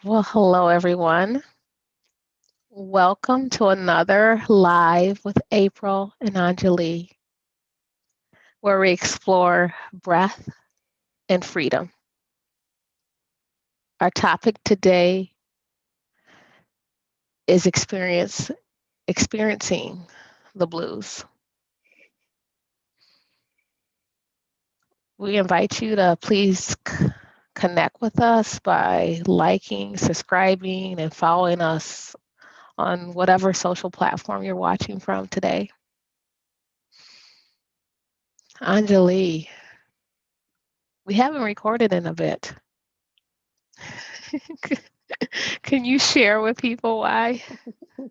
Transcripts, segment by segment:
Well, hello everyone. Welcome to another live with April and Anjali, where we explore breath and freedom. Our topic today is experiencing the blues. We invite you to please connect with us by liking, subscribing, and following us on whatever social platform you're watching from today. Anjali, we haven't recorded in a bit. Can you share with people why? Yeah.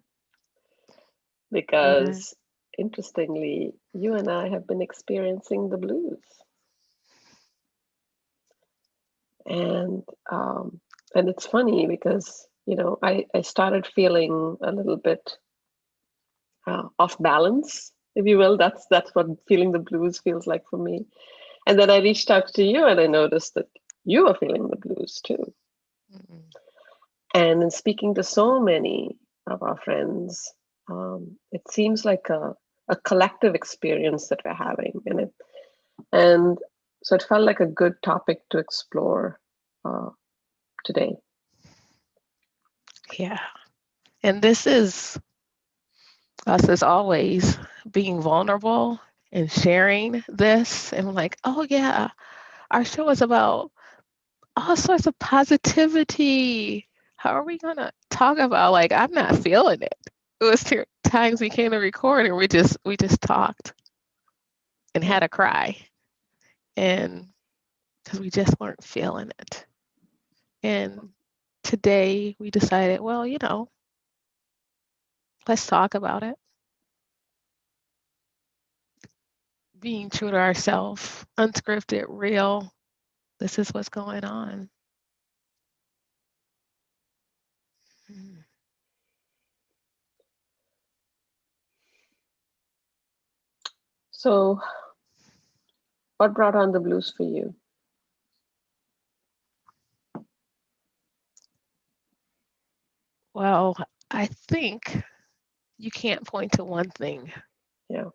Because interestingly, you and I have been experiencing the blues, and um, and it's funny because I started feeling a little bit off balance, if you will. That's what feeling the blues feels like for me. And then I reached out to you, and I noticed that you are feeling the blues too. Mm. And in speaking to so many of our friends, it seems like a collective experience that we're having, and so it felt like a good topic to explore uh, today. Yeah. And this is us as always being vulnerable and sharing this. And I'm like, oh, yeah, our show is about all sorts of positivity. How are we going to talk about, like, I'm not feeling it? It was times we came to record and we just talked and Yeah, had a cry. And because we just weren't feeling it. And today we decided, well, let's talk about it. Being true to ourselves, unscripted, real. This is what's going on. Mm. so what brought on the blues for you? Well, I think you can't point to one thing. Yeah.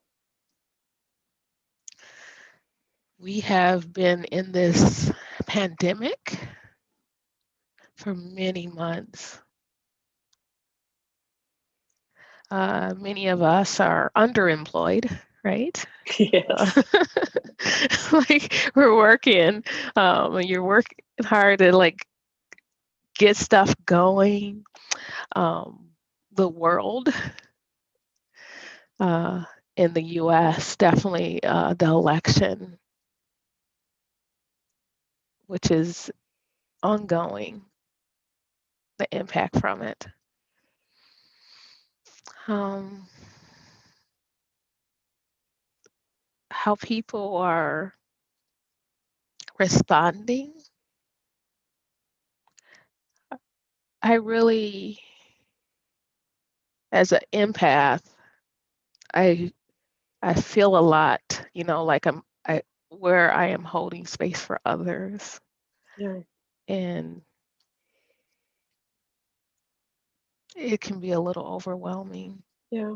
We have been in this pandemic for many months. Many of us are underemployed, right? Uh, Yes. like we're working, and you're working hard to like get stuff going. Um, the world uh, in the U.S. definitely the election, which is ongoing, the impact from it. Um, how people are responding. I really, as an empath, I I feel a lot, like I where I am holding space for others, Yeah. and it can be a little overwhelming Yeah.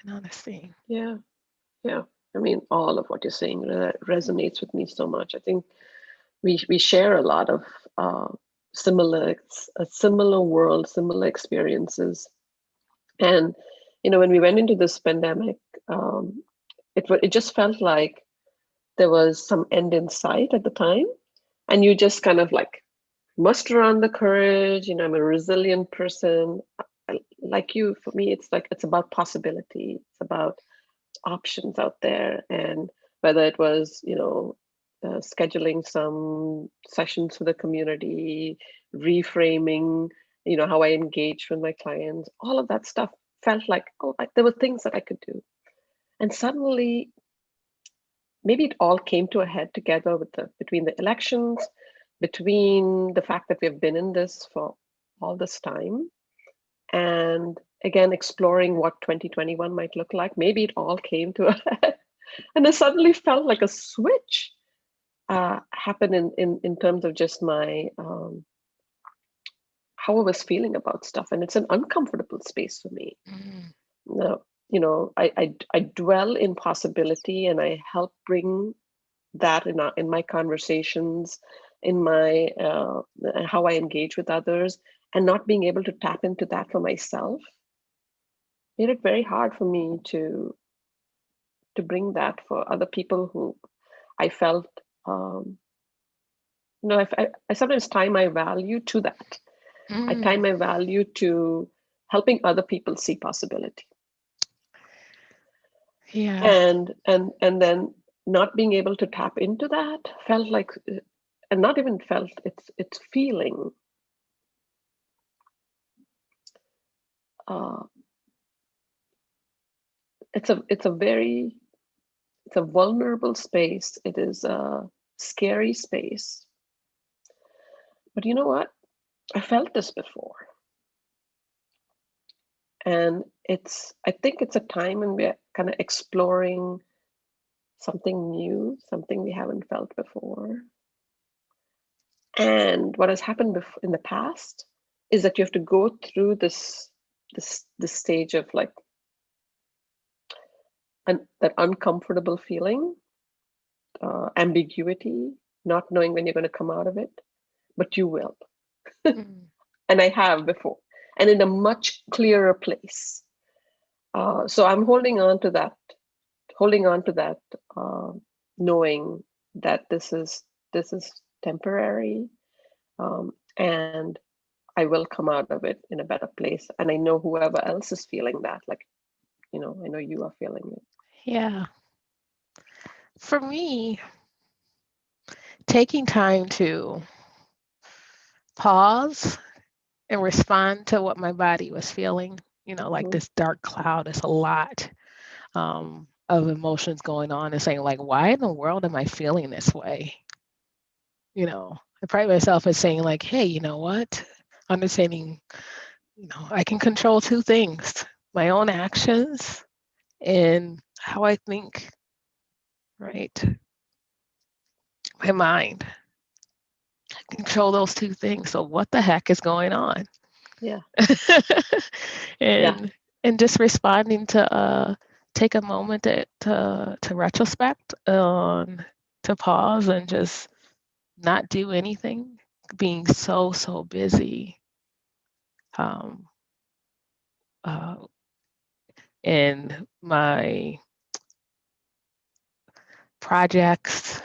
in honesty. Yeah. Yeah. I mean, all of what you're saying resonates with me so much. I think we share a lot of uh, a similar world, similar experiences. And when we went into this pandemic, um, it just felt like there was some end in sight at the time, and you just kind of like muster on the courage. I'm a resilient person. Like you, for me, it's like it's about possibility. It's about options out there, and whether it was scheduling some sessions for the community, reframing how I engage with my clients, all of that stuff felt like, oh, like there were things that I could do. And suddenly maybe it all came to a head together with the between the elections, between the fact that we've been in this for all this time, and again exploring what 2021 might look like. Maybe it all came to a head, and I suddenly felt like a switch happened in terms of just my how I was feeling about stuff, and it's an uncomfortable space for me. Mm. No, I dwell in possibility, and I help bring that in my conversations, in my how I engage with others, and not being able to tap into that for myself made it very hard for me to bring that for other people who I felt. Um, I sometimes tie my value to that. I tie Mm. my value to helping other people see possibility, Yeah. and then not being able to tap into that felt like, and not even felt, it's feeling. Uh, it's a vulnerable space. It is a scary space. But you know what? I felt this before, and I think it's a time when we're kind of exploring something new, something we haven't felt before. And what has happened in the past is that you have to go through this stage of like that uncomfortable feeling, ambiguity, not knowing when you're going to come out of it, but you will. Mm. And I have before, and in a much clearer place. So I'm holding on to that, uh, knowing that this is temporary, and I will come out of it in a better place. And I know whoever else is feeling that, like, I know you are feeling it. Yeah. For me, taking time to pause and respond to what my body was feeling, like Hmm. this dark cloud is a lot of emotions going on and saying, like, why in the world am I feeling this way? I pride myself as saying, like, hey, you know what? Understanding, I can control two things: my own actions and how I think, right? My mind. Control those two things. So what the heck is going on? Yeah, yeah, and and just responding to take a moment to retrospect on to pause and just not do anything, being so busy um uh in my projects,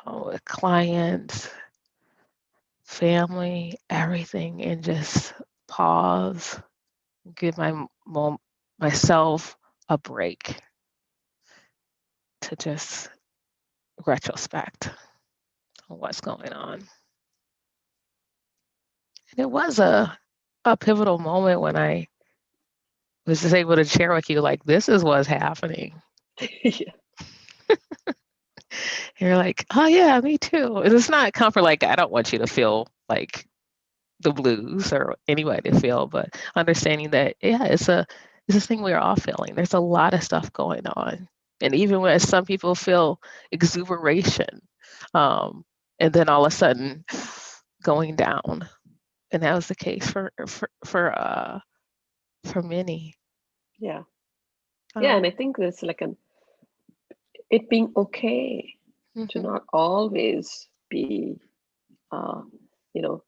with clients, family, everything, and just pause, give myself a break to just retrospect on what's going on. And it was a pivotal moment when I was just able to share with you, like, this is what's happening. yeah, And you're like, oh yeah, me too. And it's not comfort, like I don't want you to feel like the blues or anybody to feel, but understanding that yeah, it's a thing we're all feeling. There's a lot of stuff going on. And even when some people feel exuberation, um, and then all of a sudden going down. And that was the case for many. yeah, yeah. And I Um, think there's like it being okay to mhm, not always be, uh, you know,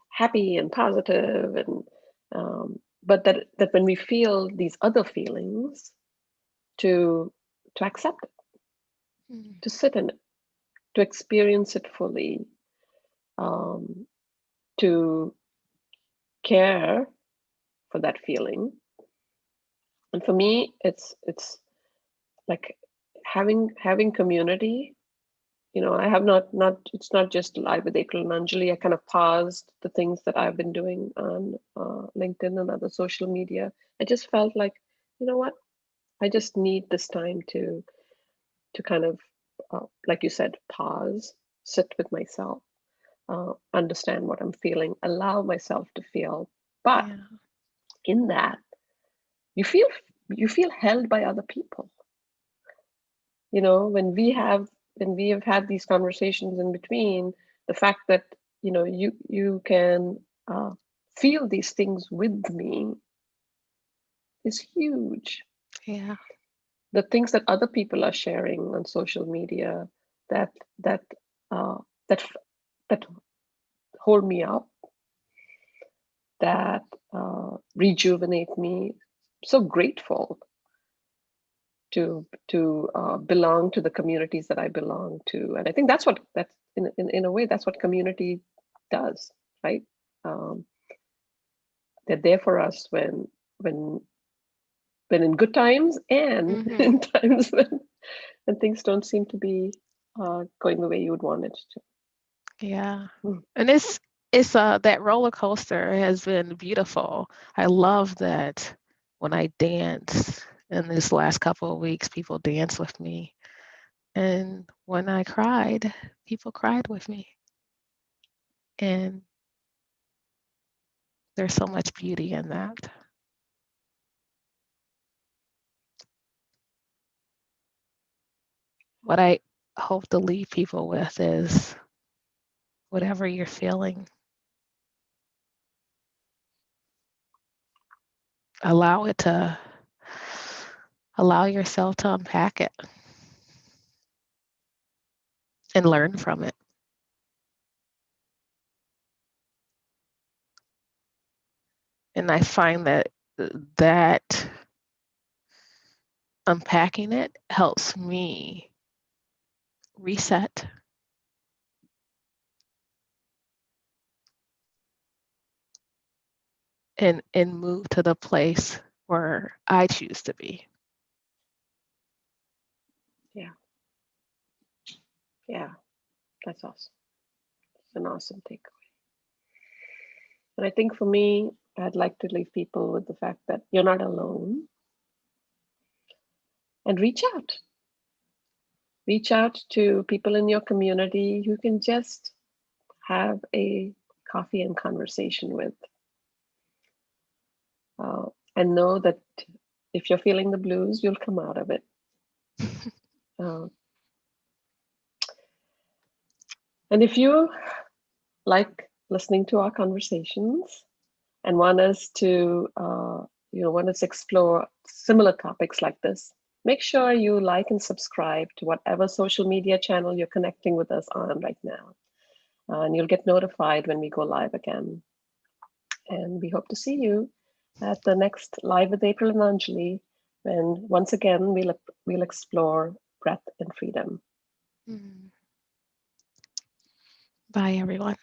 happy and positive, and but that when we feel these other feelings, to accept it, mm, to sit in it, to experience it fully, um, to care for that feeling. And for me, it's like having community. I have not it's not just live with April and Anjali. I kind of paused the things that I've been doing on LinkedIn and other social media. I just felt like, you know what, I just need this time to kind of, like you said, pause, sit with myself, understand what I'm feeling, allow myself to feel. But yeah, in that, you feel you feel held by other people. When we have had these conversations in between, the fact that you can uh, feel these things with me is huge. Yeah. The things that other people are sharing on social media that that uh, that that hold me up, that rejuvenate me. So grateful to belong to the communities that I belong to, and I think that's what that's in a way that's what community does, right? Um, they're there for us when when in good times and Hmm. in times when things don't seem to be going the way you would want it to. Yeah. Hmm. And it's that roller coaster has been beautiful. I love that when I dance in this last couple of weeks, people dance with me. And when I cried, people cried with me. And there's so much beauty in that. What I hope to leave people with is whatever you're feeling, allow it to allow yourself to unpack it and learn from it. And I find that that unpacking it helps me reset and move to the place where I choose to be. Yeah, yeah, that's awesome. It's an awesome takeaway. And I think for me, I'd like to leave people with the fact that you're not alone, and reach out to people in your community who can just have a coffee and conversation with, uh, and know that if you're feeling the blues, you'll come out of it. Uh, and if you like listening to our conversations and want us to, want us to explore similar topics like this, make sure you like and subscribe to whatever social media channel you're connecting with us on right now. And you'll get notified when we go live again. And we hope to see you at the next Live with April and Anjali, when once again we'll explore breath and freedom. Mm. Bye, everyone.